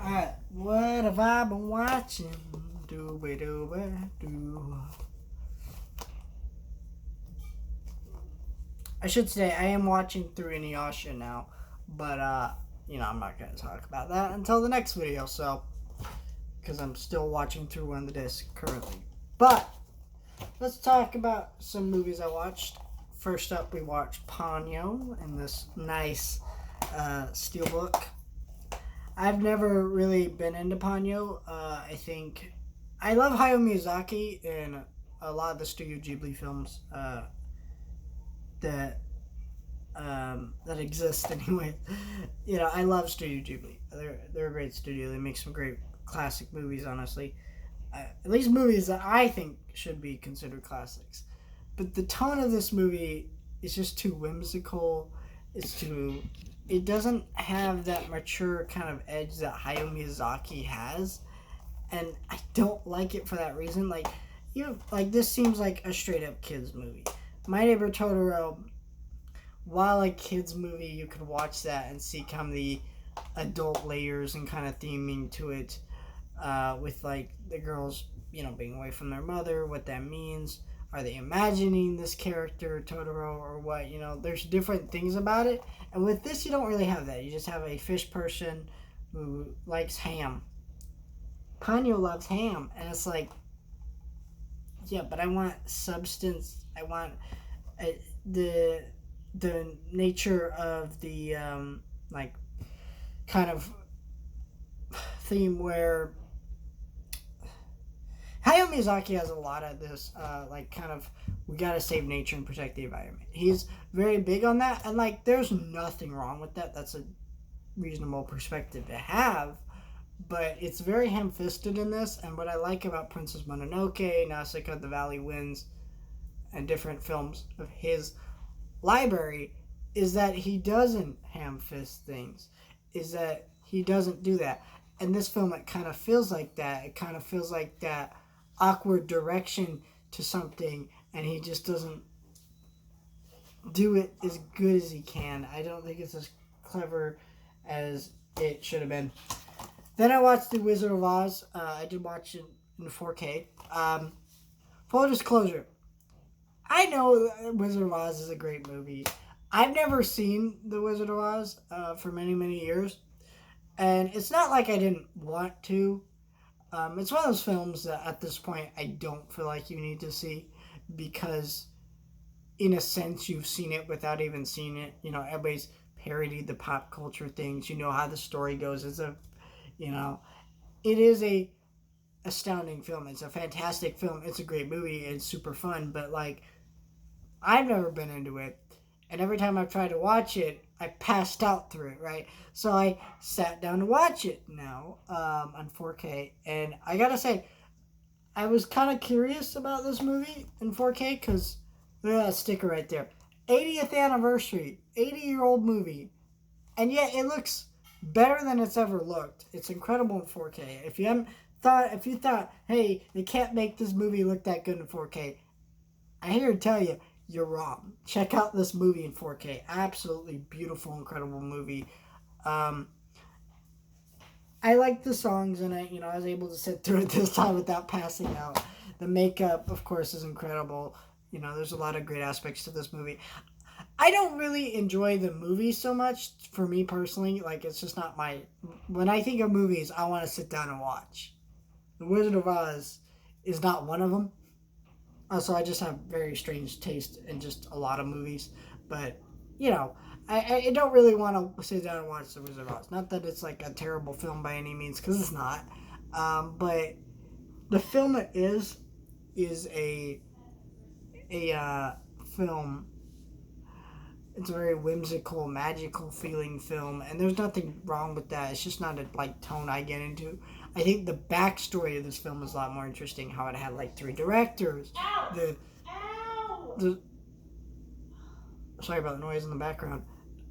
What have I been watching? Do. I should say I am watching through Inuyasha now, but I'm not gonna talk about that until the next video. So, because I'm still watching through one of the discs currently. But let's talk about some movies I watched. First up, we watched Ponyo in this nice steelbook. I've never really been into Ponyo. I think I love Hayao Miyazaki and a lot of the Studio Ghibli films that exist anyway. I love Studio Ghibli. They're a great studio. They make some great classic movies, honestly. At least movies that I think should be considered classics. But the tone of this movie is just too whimsical. It doesn't have that mature kind of edge that Hayao Miyazaki has, and I don't like it for that reason. This seems like a straight up kids movie. My Neighbor Totoro, while a kids movie, you could watch that and see kind of the adult layers and kind of theming to it, with the girls, being away from their mother, what that means. Are they imagining this character, Totoro, or what? There's different things about it. And with this, you don't really have that. You just have a fish person who likes ham. Ponyo loves ham. And it's like, yeah, but I want substance. I want the nature of the, kind of theme where Hayao Miyazaki has a lot of this, we gotta save nature and protect the environment. He's very big on that, and there's nothing wrong with that. That's a reasonable perspective to have, but it's very ham-fisted in this. And what I like about Princess Mononoke, Nausicaa, The Valley Winds, and different films of his library is that he doesn't ham-fist things. Is that he doesn't do that. And this film, it kind of feels like that. It kind of feels like that awkward direction to something, and he just doesn't do it as good as he can. I don't think it's as clever as it should have been. Then I watched The Wizard of Oz. I did watch it in 4K. Full disclosure, I know Wizard of Oz is a great movie. I've never seen The Wizard of Oz for many, many years. And it's not like I didn't want to. It's one of those films that at this point I don't feel like you need to see, because in a sense you've seen it without even seeing it. Everybody's parodied the pop culture things. You know how the story goes. It is a astounding film. It's a fantastic film. It's a great movie. It's super fun. But I've never been into it. And every time I've tried to watch it, I passed out through it, right? So I sat down to watch it now on 4K. And I gotta say, I was kind of curious about this movie in 4K because look at that sticker right there. 80th anniversary, 80-year-old movie. And yet it looks better than it's ever looked. It's incredible in 4K. If you thought, hey, they can't make this movie look that good in 4K, I'm here to tell you, you're wrong. Check out this movie in 4K. Absolutely beautiful, incredible movie. I like the songs, and I was able to sit through it this time without passing out. The makeup, of course, is incredible. There's a lot of great aspects to this movie. I don't really enjoy the movie so much, for me personally. It's just not my... When I think of movies, I want to sit down and watch. The Wizard of Oz is not one of them. Also, I just have very strange taste in just a lot of movies. But, I don't really want to sit down and watch The Wizard of Oz. Not that it's a terrible film by any means, because it's not. But the film it is a film. It's a very whimsical, magical feeling film. And there's nothing wrong with that. It's just not a tone I get into. I think the backstory of this film is a lot more interesting. How it had 3 directors. The sorry about the noise in the background.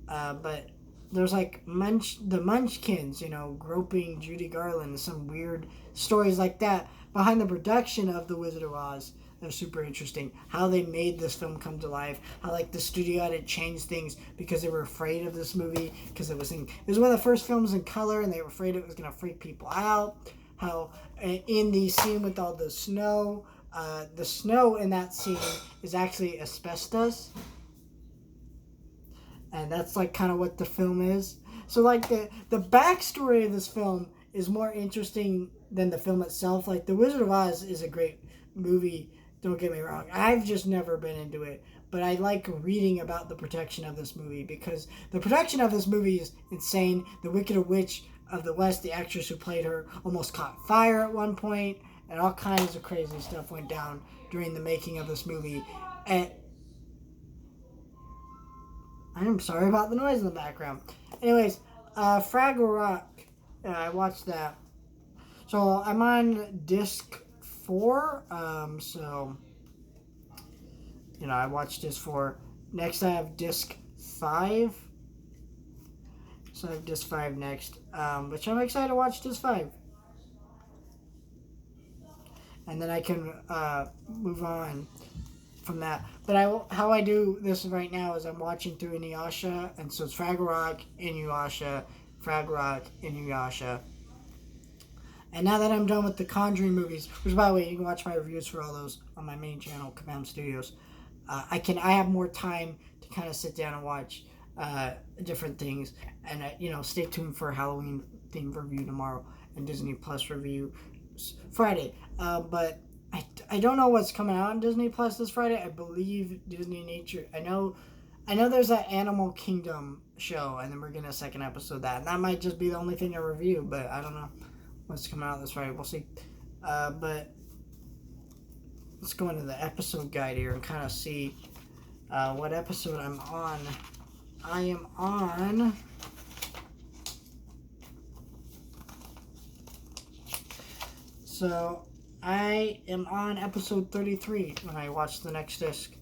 But there's the Munchkins, groping Judy Garland, some weird stories like that behind the production of The Wizard of Oz that are super interesting. How they made this film come to life. How like the studio had to change things because they were afraid of this movie because it was one of the first films in color and they were afraid it was gonna freak people out. How in the scene with all the snow in that scene is actually asbestos, and that's like kind of what the film is. So like the backstory of this film is more interesting than the film itself. Like The Wizard of Oz is a great movie, don't get me wrong. I've just never been into it, but I like reading about the production of this movie because the production of this movie is insane. The Wicked Witch of the West, the actress who played her, almost caught fire at one point, and all kinds of crazy stuff went down during the making of this movie. And I'm sorry about the noise in the background. Anyways, Fraggle Rock, I watched that. So I'm on disc 4. So, I watched disc 4. Next I have disc 5. So I have disc 5 next, which I'm excited to watch disc 5. And then I can move on from that. But how I do this right now is I'm watching through Inuyasha, and so it's Fraggle Rock, Inuyasha, Fraggle Rock, Inuyasha. And now that I'm done with the Conjuring movies, which by the way, you can watch my reviews for all those on my main channel, Kabam Studios. I have more time to kind of sit down and watch different things, and stay tuned for a Halloween themed review tomorrow and Disney Plus review Friday. But I don't know what's coming out on Disney Plus this Friday. I believe Disney Nature. I know there's that Animal Kingdom show, and then we're getting a second episode of that. And that might just be the only thing I review, but I don't know what's coming out this Friday. We'll see. But let's go into the episode guide here and kind of see what episode I'm on. I am on... So, I am on episode 33 when I watch the next disc.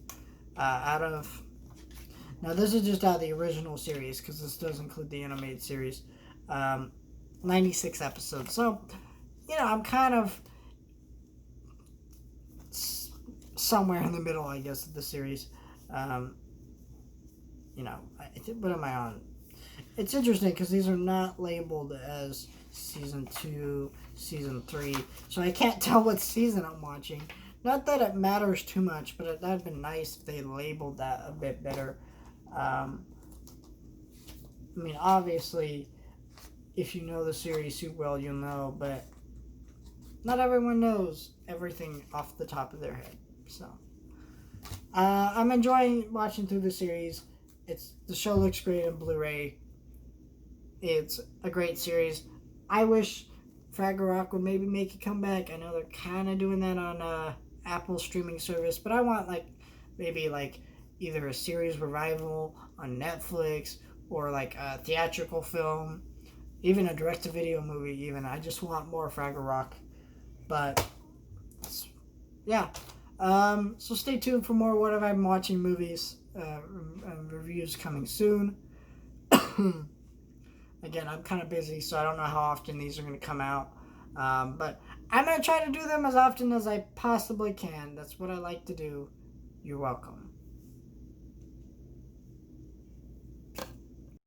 Now this is just out of the original series, because this does include the animated series. 96 episodes. So, I'm kind of somewhere in the middle, I guess, of the series. What am I on? It's interesting because these are not labeled as season 2, season 3, so I can't tell what season I'm watching. Not that it matters too much, but that'd been nice if they labeled that a bit better. Obviously, if you know the series too well, you'll know, but not everyone knows everything off the top of their head. So, I'm enjoying watching through the series. The show looks great on Blu-ray. It's a great series. I wish Fraggle Rock would maybe make a comeback. I know they're kind of doing that on Apple streaming service, but I want maybe either a series revival on Netflix or like a theatrical film, even a direct-to-video movie. Even I just want more Fraggle Rock. But yeah, so stay tuned for more What Have I Been Watching movies reviews coming soon. Again, I'm kind of busy, so I don't know how often these are going to come out. But I'm going to try to do them as often as I possibly can. That's what I like to do. You're welcome.